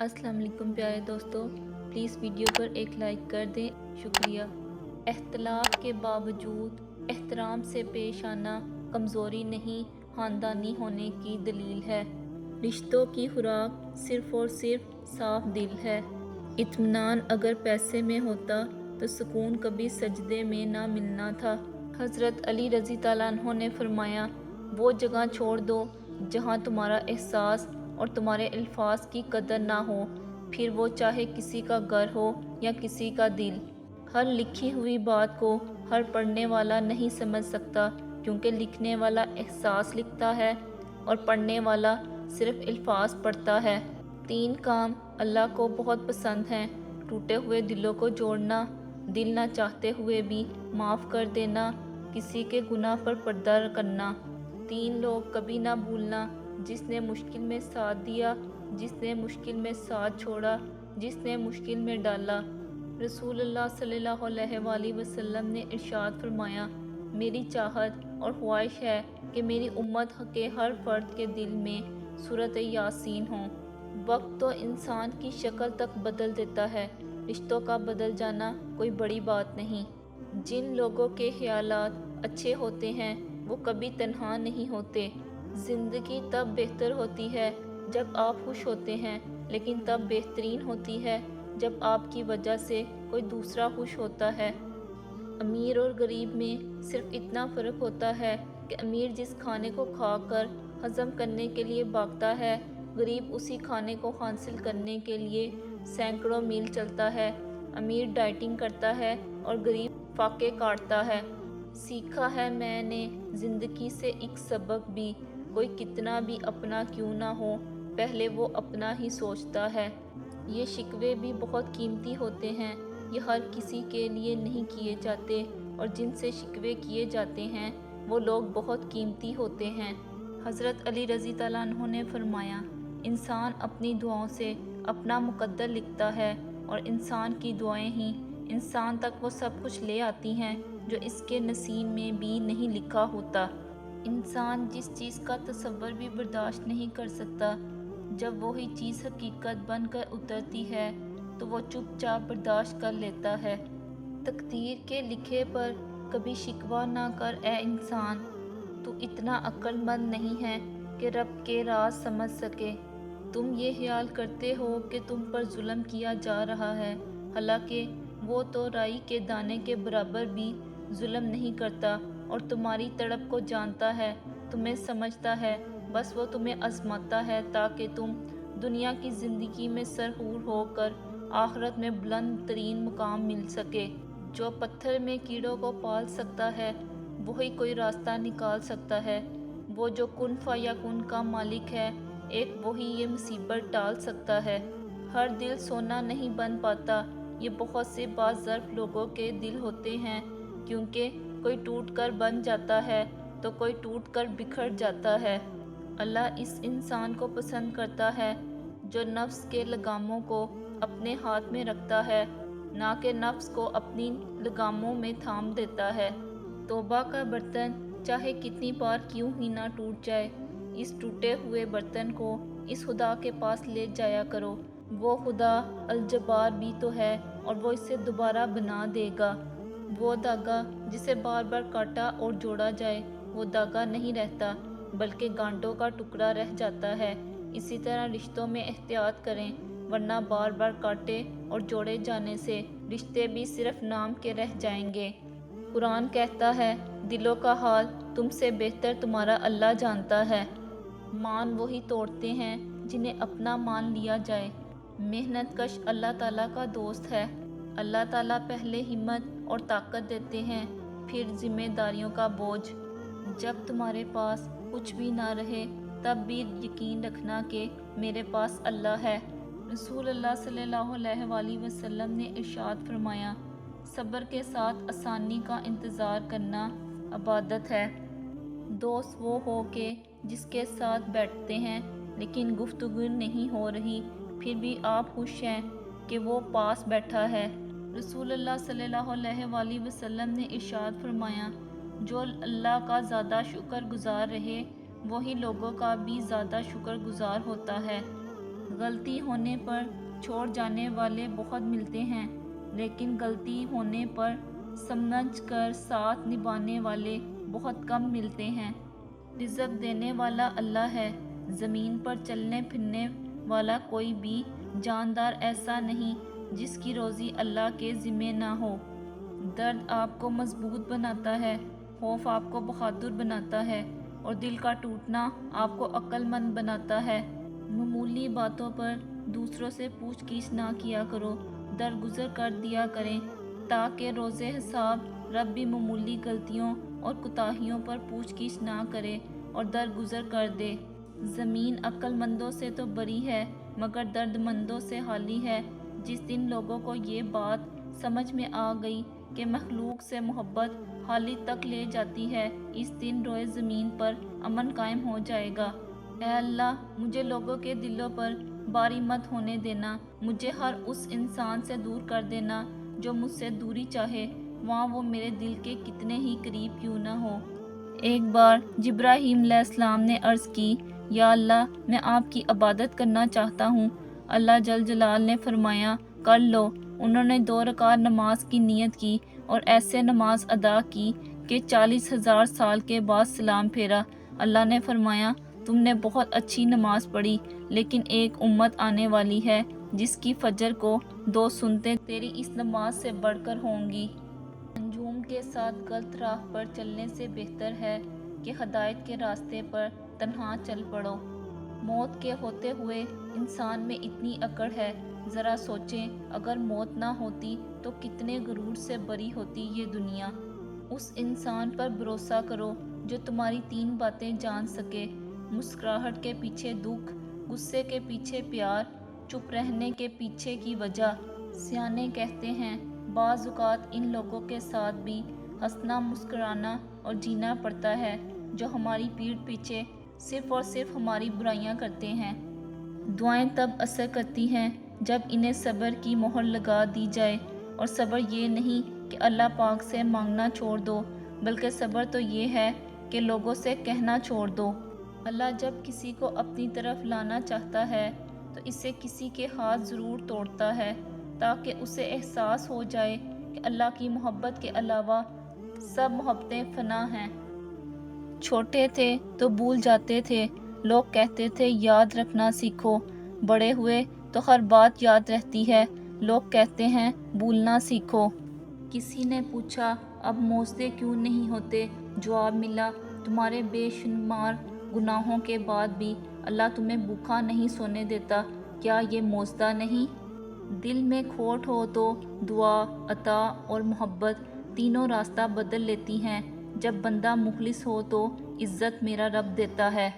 السلام علیکم پیارے دوستو، پلیز ویڈیو پر ایک لائک کر دیں، شکریہ۔ اختلاف کے باوجود احترام سے پیش آنا کمزوری نہیں، خاندانی ہونے کی دلیل ہے۔ رشتوں کی خوراک صرف اور صرف صاف دل ہے۔ اطمینان اگر پیسے میں ہوتا تو سکون کبھی سجدے میں نہ ملنا تھا۔ حضرت علی رضی اللہ عنہ نے فرمایا، وہ جگہ چھوڑ دو جہاں تمہارا احساس اور تمہارے الفاظ کی قدر نہ ہو، پھر وہ چاہے کسی کا گھر ہو یا کسی کا دل۔ ہر لکھی ہوئی بات کو ہر پڑھنے والا نہیں سمجھ سکتا، کیونکہ لکھنے والا احساس لکھتا ہے اور پڑھنے والا صرف الفاظ پڑھتا ہے۔ 3 کام اللہ کو بہت پسند ہیں: ٹوٹے ہوئے دلوں کو جوڑنا، دل نہ چاہتے ہوئے بھی معاف کر دینا، کسی کے گناہ پر پردہ کرنا۔ 3 لوگ کبھی نہ بھولنا: جس نے مشکل میں ساتھ دیا، جس نے مشکل میں ساتھ چھوڑا، جس نے مشکل میں ڈالا۔ رسول اللہ صلی اللہ علیہ وآلہ وسلم نے ارشاد فرمایا، میری چاہت اور خواہش ہے کہ میری امت کے ہر فرد کے دل میں سورۃ یاسین ہو۔ وقت تو انسان کی شکل تک بدل دیتا ہے، رشتوں کا بدل جانا کوئی بڑی بات نہیں۔ جن لوگوں کے خیالات اچھے ہوتے ہیں وہ کبھی تنہا نہیں ہوتے۔ زندگی تب بہتر ہوتی ہے جب آپ خوش ہوتے ہیں، لیکن تب بہترین ہوتی ہے جب آپ کی وجہ سے کوئی دوسرا خوش ہوتا ہے۔ امیر اور غریب میں صرف اتنا فرق ہوتا ہے کہ امیر جس کھانے کو کھا کر ہضم کرنے کے لیے بھاگتا ہے، غریب اسی کھانے کو حاصل کرنے کے لیے سینکڑوں میل چلتا ہے۔ امیر ڈائٹنگ کرتا ہے اور غریب فاقے کاٹتا ہے۔ سیکھا ہے میں نے زندگی سے ایک سبق بھی، کوئی کتنا بھی اپنا کیوں نہ ہو، پہلے وہ اپنا ہی سوچتا ہے۔ یہ شکوے بھی بہت قیمتی ہوتے ہیں، یہ ہر کسی کے لیے نہیں کیے جاتے، اور جن سے شکوے کیے جاتے ہیں وہ لوگ بہت قیمتی ہوتے ہیں۔ حضرت علی رضی اللہ عنہ نے فرمایا، انسان اپنی دعاؤں سے اپنا مقدر لکھتا ہے، اور انسان کی دعائیں ہی انسان تک وہ سب کچھ لے آتی ہیں جو اس کے نصیب میں بھی نہیں لکھا ہوتا۔ انسان جس چیز کا تصور بھی برداشت نہیں کر سکتا، جب وہی چیز حقیقت بن کر اترتی ہے تو وہ چپ چاپ برداشت کر لیتا ہے۔ تقدیر کے لکھے پر کبھی شکوہ نہ کر اے انسان، تو اتنا عقل مند نہیں ہے کہ رب کے راز سمجھ سکے۔ تم یہ خیال کرتے ہو کہ تم پر ظلم کیا جا رہا ہے، حالانکہ وہ تو رائی کے دانے کے برابر بھی ظلم نہیں کرتا، اور تمہاری تڑپ کو جانتا ہے، تمہیں سمجھتا ہے، بس وہ تمہیں آزماتا ہے تاکہ تم دنیا کی زندگی میں سرخور ہو کر آخرت میں بلند ترین مقام مل سکے۔ جو پتھر میں کیڑوں کو پال سکتا ہے وہی کوئی راستہ نکال سکتا ہے۔ وہ جو کن فیکون کا مالک ہے، ایک وہی یہ مصیبت ٹال سکتا ہے۔ ہر دل سونا نہیں بن پاتا، یہ بہت سے باظرف لوگوں کے دل ہوتے ہیں، کیونکہ کوئی ٹوٹ کر بن جاتا ہے تو کوئی ٹوٹ کر بکھر جاتا ہے۔ اللہ اس انسان کو پسند کرتا ہے جو نفس کے لگاموں کو اپنے ہاتھ میں رکھتا ہے، نہ کہ نفس کو اپنی لگاموں میں تھام دیتا ہے۔ توبہ کا برتن چاہے کتنی بار کیوں ہی نہ ٹوٹ جائے، اس ٹوٹے ہوئے برتن کو اس خدا کے پاس لے جایا کرو۔ وہ خدا الجبار بھی تو ہے، اور وہ اسے دوبارہ بنا دے گا۔ وہ دھاگا جسے بار بار کاٹا اور جوڑا جائے، وہ دھاگا نہیں رہتا بلکہ گانٹوں کا ٹکڑا رہ جاتا ہے۔ اسی طرح رشتوں میں احتیاط کریں، ورنہ بار بار کاٹے اور جوڑے جانے سے رشتے بھی صرف نام کے رہ جائیں گے۔ قرآن کہتا ہے، دلوں کا حال تم سے بہتر تمہارا اللہ جانتا ہے۔ مان وہی توڑتے ہیں جنہیں اپنا مان لیا جائے۔ محنت کش اللہ تعالیٰ کا دوست ہے۔ اللہ تعالیٰ پہلے ہمت اور طاقت دیتے ہیں، پھر ذمہ داریوں کا بوجھ۔ جب تمہارے پاس کچھ بھی نہ رہے تب بھی یقین رکھنا کہ میرے پاس اللہ ہے۔ رسول اللہ صلی اللہ علیہ وآلہ وسلم نے ارشاد فرمایا، صبر کے ساتھ آسانی کا انتظار کرنا عبادت ہے۔ دوست وہ ہو کہ جس کے ساتھ بیٹھتے ہیں لیکن گفتگو نہیں ہو رہی، پھر بھی آپ خوش ہیں کہ وہ پاس بیٹھا ہے۔ رسول اللہ صلی اللہ علیہ وآلہ وسلم نے ارشاد فرمایا، جو اللہ کا زیادہ شکر گزار رہے وہی لوگوں کا بھی زیادہ شکر گزار ہوتا ہے۔ غلطی ہونے پر چھوڑ جانے والے بہت ملتے ہیں، لیکن غلطی ہونے پر سمجھ کر ساتھ نبھانے والے بہت کم ملتے ہیں۔ رزق دینے والا اللہ ہے، زمین پر چلنے پھرنے والا کوئی بھی جاندار ایسا نہیں جس کی روزی اللہ کے ذمہ نہ ہو۔ درد آپ کو مضبوط بناتا ہے، خوف آپ کو بہادر بناتا ہے، اور دل کا ٹوٹنا آپ کو عقل مند بناتا ہے۔ معمولی باتوں پر دوسروں سے پوچھ گچھ نہ کیا کرو، درگزر کر دیا کریں، تاکہ روز حساب رب بھی معمولی غلطیوں اور کوتاہیوں پر پوچھ گچھ نہ کرے اور درگزر کر دے۔ زمین عقل مندوں سے تو بری ہے مگر درد مندوں سے خالی ہے۔ جس دن لوگوں کو یہ بات سمجھ میں آ گئی کہ مخلوق سے محبت خالق تک لے جاتی ہے، اس دن روئے زمین پر امن قائم ہو جائے گا۔ اے اللہ، مجھے لوگوں کے دلوں پر باری مت ہونے دینا، مجھے ہر اس انسان سے دور کر دینا جو مجھ سے دوری چاہے، وہاں وہ میرے دل کے کتنے ہی قریب کیوں نہ ہو۔ ایک بار جبرائیل علیہ السلام نے عرض کی، یا اللہ، میں آپ کی عبادت کرنا چاہتا ہوں۔ اللہ جل جلال نے فرمایا، کر لو۔ انہوں نے 2 رکعت نماز کی نیت کی اور ایسے نماز ادا کی کہ 40,000 سال کے بعد سلام پھیرا۔ اللہ نے فرمایا، تم نے بہت اچھی نماز پڑھی، لیکن ایک امت آنے والی ہے جس کی فجر کو 2 سنتیں تیری اس نماز سے بڑھ کر ہوں گی۔ ہجوم کے ساتھ غلط راہ پر چلنے سے بہتر ہے کہ ہدایت کے راستے پر تنہا چل پڑو۔ موت کے ہوتے ہوئے انسان میں اتنی اکڑ ہے، ذرا سوچیں اگر موت نہ ہوتی تو کتنے غرور سے بری ہوتی یہ دنیا۔ اس انسان پر بھروسہ کرو جو تمہاری 3 باتیں جان سکے، مسکراہٹ کے پیچھے دکھ، غصے کے پیچھے پیار، چپ رہنے کے پیچھے کی وجہ۔ سیانے کہتے ہیں، بعض اوقات ان لوگوں کے ساتھ بھی ہنسنا، مسکرانا اور جینا پڑتا ہے جو ہماری پیٹھ پیچھے صرف اور صرف ہماری برائیاں کرتے ہیں۔ دعائیں تب اثر کرتی ہیں جب انہیں صبر کی مہر لگا دی جائے، اور صبر یہ نہیں کہ اللہ پاک سے مانگنا چھوڑ دو، بلکہ صبر تو یہ ہے کہ لوگوں سے کہنا چھوڑ دو۔ اللہ جب کسی کو اپنی طرف لانا چاہتا ہے تو اسے کسی کے ہاتھ ضرور توڑتا ہے، تاکہ اسے احساس ہو جائے کہ اللہ کی محبت کے علاوہ سب محبتیں فنا ہیں۔ چھوٹے تھے تو بھول جاتے تھے، لوگ کہتے تھے یاد رکھنا سیکھو، بڑے ہوئے تو ہر بات یاد رہتی ہے، لوگ کہتے ہیں بھولنا سیکھو۔ کسی نے پوچھا، اب معجزے کیوں نہیں ہوتے؟ جواب ملا، تمہارے بے شمار گناہوں کے بعد بھی اللہ تمہیں بھوکا نہیں سونے دیتا، کیا یہ معجزہ نہیں؟ دل میں کھوٹ ہو تو دعا، عطا اور محبت تینوں راستہ بدل لیتی ہیں۔ جب بندہ مخلص ہو تو عزت میرا رب دیتا ہے۔